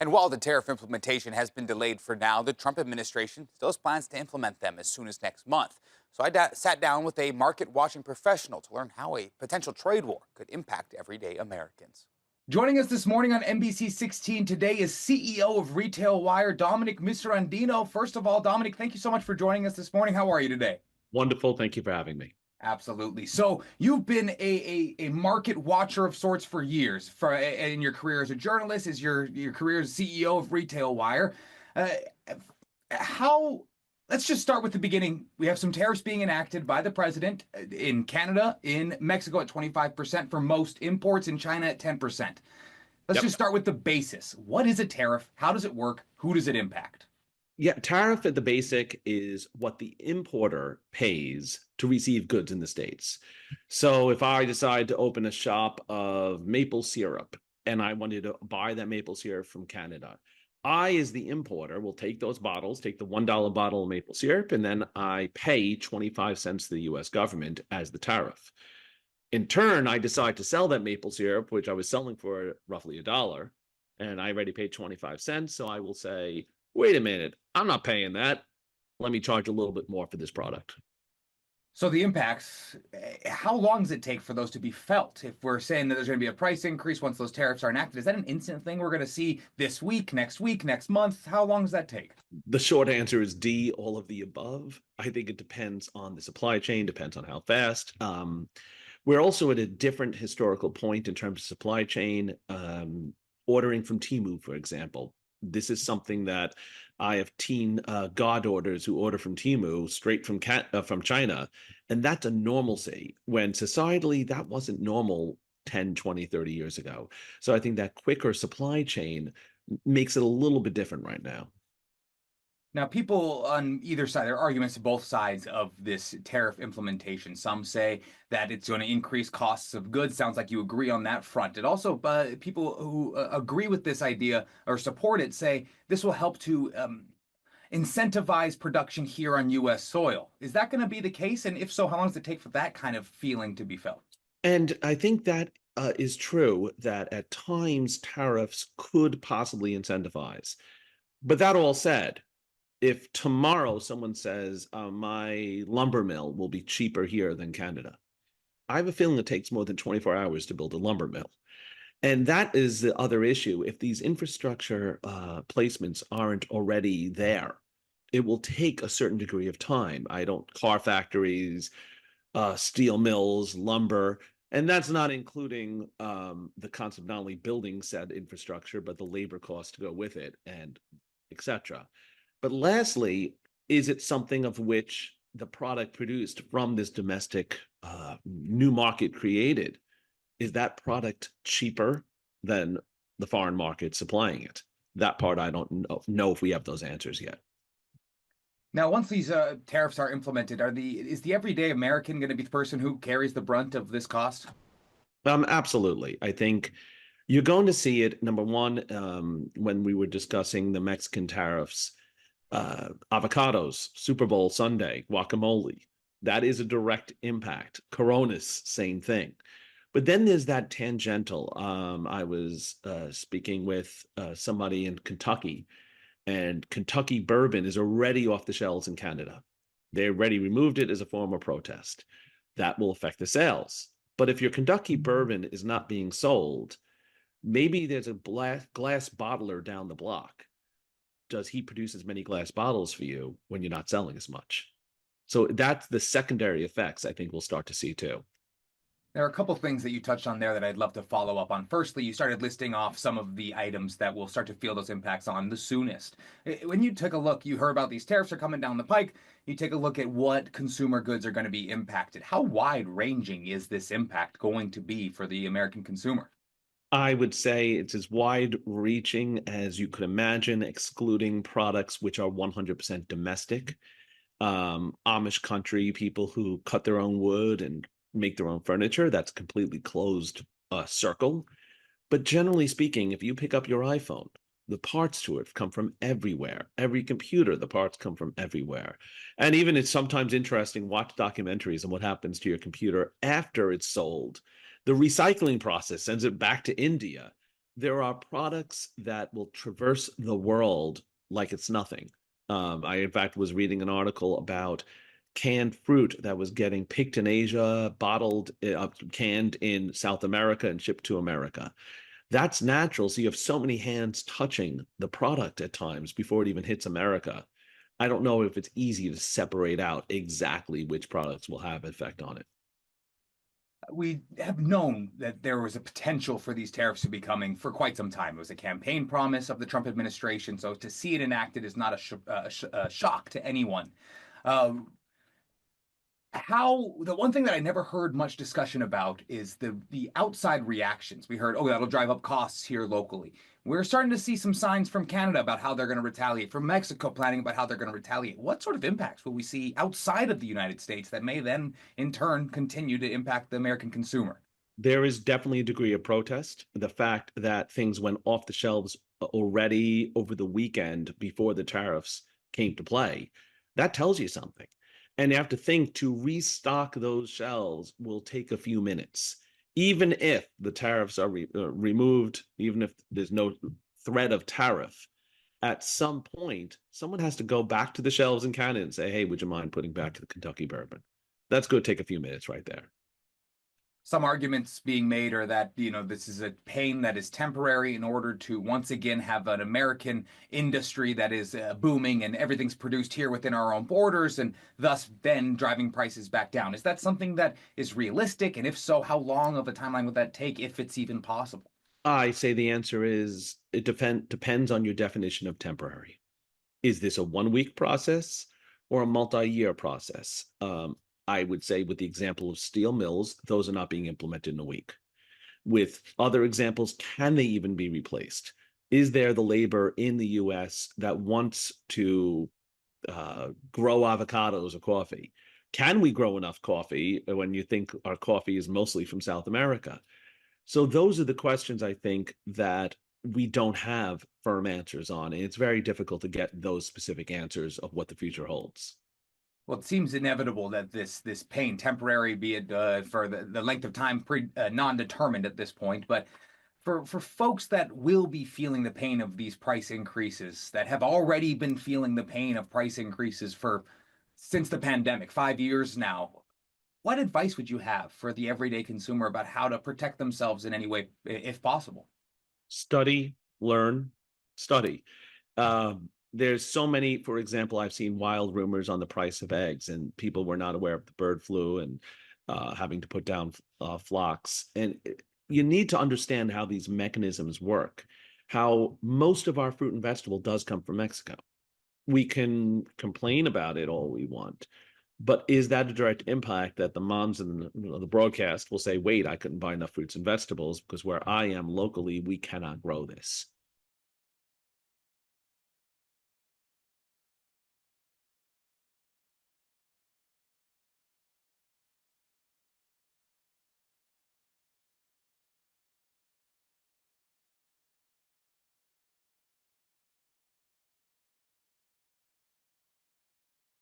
And while the tariff implementation has been delayed for now, the Trump administration still has plans to implement them as soon as next month. So I sat down with a market watching professional to learn how a potential trade war could impact everyday Americans. Joining us this morning on NBC 16 today is CEO of RetailWire, Dominick Miserandino. First of all, Dominick, thank you so much for joining us this morning. How are you today? Wonderful. Thank you for having me. Absolutely. So you've been a market watcher of sorts for years, in your career as a journalist, as your career as CEO of RetailWire. Uh, how? Let's just start with the beginning. We have some tariffs being enacted by the president in Canada, in Mexico at 25% for most imports, in China at 10%. Let's just start with the basis. What is a tariff? How does it work? Who does it impact? Yeah, tariff at the basic is what the importer pays to receive goods in the States. So if I decide to open a shop of maple syrup and I wanted to buy that maple syrup from Canada, I, as the importer, will take those bottles, take the $1 bottle of maple syrup, and then I pay 25 cents to the US government as the tariff. In turn, I decide to sell that maple syrup, which I was selling for roughly $1, and I already paid 25 cents. So I will say, wait a minute, I'm not paying that. Let me charge a little bit more for this product. So the impacts, how long does it take for those to be felt? If we're saying that there's going to be a price increase once those tariffs are enacted, is that an instant thing we're going to see this week, next month? How long does that take? The short answer is D, all of the above. I think it depends on the supply chain, depends on how fast. We're also at a different historical point in terms of supply chain. Ordering from Temu, for example. This is something that I have teen goddaughters who order from Temu straight from China, and that's a normalcy when societally that wasn't normal 10, 20, 30 years ago. So I think that quicker supply chain makes it a little bit different right now. Now, people on either side, there are arguments to both sides of this tariff implementation. Some say that it's going to increase costs of goods. Sounds like you agree on that front. It also, people who agree with this idea or support it say this will help to incentivize production here on U.S. soil. Is that going to be the case? And if so, how long does it take for that kind of feeling to be felt? And I think that is true, that at times tariffs could possibly incentivize. But that all said, if tomorrow someone says my lumber mill will be cheaper here than Canada, I have a feeling it takes more than 24 hours to build a lumber mill. And that is the other issue. If these infrastructure placements aren't already there, it will take a certain degree of time. Car factories, steel mills, lumber, and that's not including the concept of not only building said infrastructure, but the labor costs to go with it, and et cetera. But lastly, is it something of which the product produced from this domestic new market created, is that product cheaper than the foreign market supplying it? That part I don't know if we have those answers yet. Now, once these tariffs are implemented, is the everyday American going to be the person who carries the brunt of this cost? Absolutely. I think you're going to see it, number one, when we were discussing the Mexican tariffs. Avocados, Super Bowl Sunday, guacamole. That is a direct impact. Coronas, same thing. But then there's that tangential. I was speaking with somebody in Kentucky, and Kentucky bourbon is already off the shelves in Canada. They already removed it as a form of protest. That will affect the sales. But if your Kentucky bourbon is not being sold, maybe there's a glass bottler down the block. Does he produce as many glass bottles for you when you're not selling as much? So that's the secondary effects I think we'll start to see too. There are a couple things that you touched on there that I'd love to follow up on. Firstly, you started listing off some of the items that will start to feel those impacts on the soonest. When you took a look, you heard about these tariffs are coming down the pike. You take a look at what consumer goods are going to be impacted. How wide-ranging is this impact going to be for the American consumer? I would say it's as wide-reaching as you could imagine, excluding products which are 100% domestic. Amish country, people who cut their own wood and make their own furniture, that's a completely closed circle. But generally speaking, if you pick up your iPhone, the parts to it come from everywhere. Every computer, the parts come from everywhere. And even it's sometimes interesting, watch documentaries on what happens to your computer after it's sold. The recycling process sends it back to India. There are products that will traverse the world like it's nothing. I, in fact, was reading an article about canned fruit that was getting picked in Asia, bottled, canned in South America, and shipped to America. That's natural. So you have so many hands touching the product at times before it even hits America. I don't know if it's easy to separate out exactly which products will have effect on it. We have known that there was a potential for these tariffs to be coming for quite some time. It was a campaign promise of the Trump administration. So to see it enacted is not a shock to anyone. Um, how the one thing that I never heard much discussion about is the outside reactions. We heard, oh, that'll drive up costs here locally. We're starting to see some signs from Canada about how they're going to retaliate, from Mexico planning about how they're going to retaliate. What sort of impacts will we see outside of the United States that may then, in turn, continue to impact the American consumer? There is definitely a degree of protest. The fact that things went off the shelves already over the weekend before the tariffs came to play, that tells you something. And you have to think to restock those shelves will take a few minutes. Even if the tariffs are removed, even if there's no threat of tariff, at some point, someone has to go back to the shelves in Canada and say, hey, would you mind putting back the Kentucky bourbon? That's going to take a few minutes right there. Some arguments being made are that, this is a pain that is temporary in order to once again have an American industry that is booming and everything's produced here within our own borders, and thus then driving prices back down. Is that something that is realistic? And if so, how long of a timeline would that take, if it's even possible? I say the answer is it depends on your definition of temporary. Is this a 1 week process or a multi-year process? I would say with the example of steel mills, those are not being implemented in a week. With other examples, can they even be replaced? Is there the labor in the US that wants to grow avocados or coffee? Can we grow enough coffee when you think our coffee is mostly from South America? So those are the questions I think that we don't have firm answers on. And it's very difficult to get those specific answers of what the future holds. Well, it seems inevitable that this pain, temporary, be it for the length of time, non-determined at this point, but for folks that will be feeling the pain of these price increases, that have already been feeling the pain of price increases for since the pandemic, 5 years now, what advice would you have for the everyday consumer about how to protect themselves in any way, if possible? Study, learn, study. There's so many, for example, I've seen wild rumors on the price of eggs, and people were not aware of the bird flu and having to put down flocks. And you need to understand how these mechanisms work, how most of our fruit and vegetable does come from Mexico. We can complain about it all we want, but is that a direct impact that the moms and the broadcast will say, wait, I couldn't buy enough fruits and vegetables because where I am locally, we cannot grow this.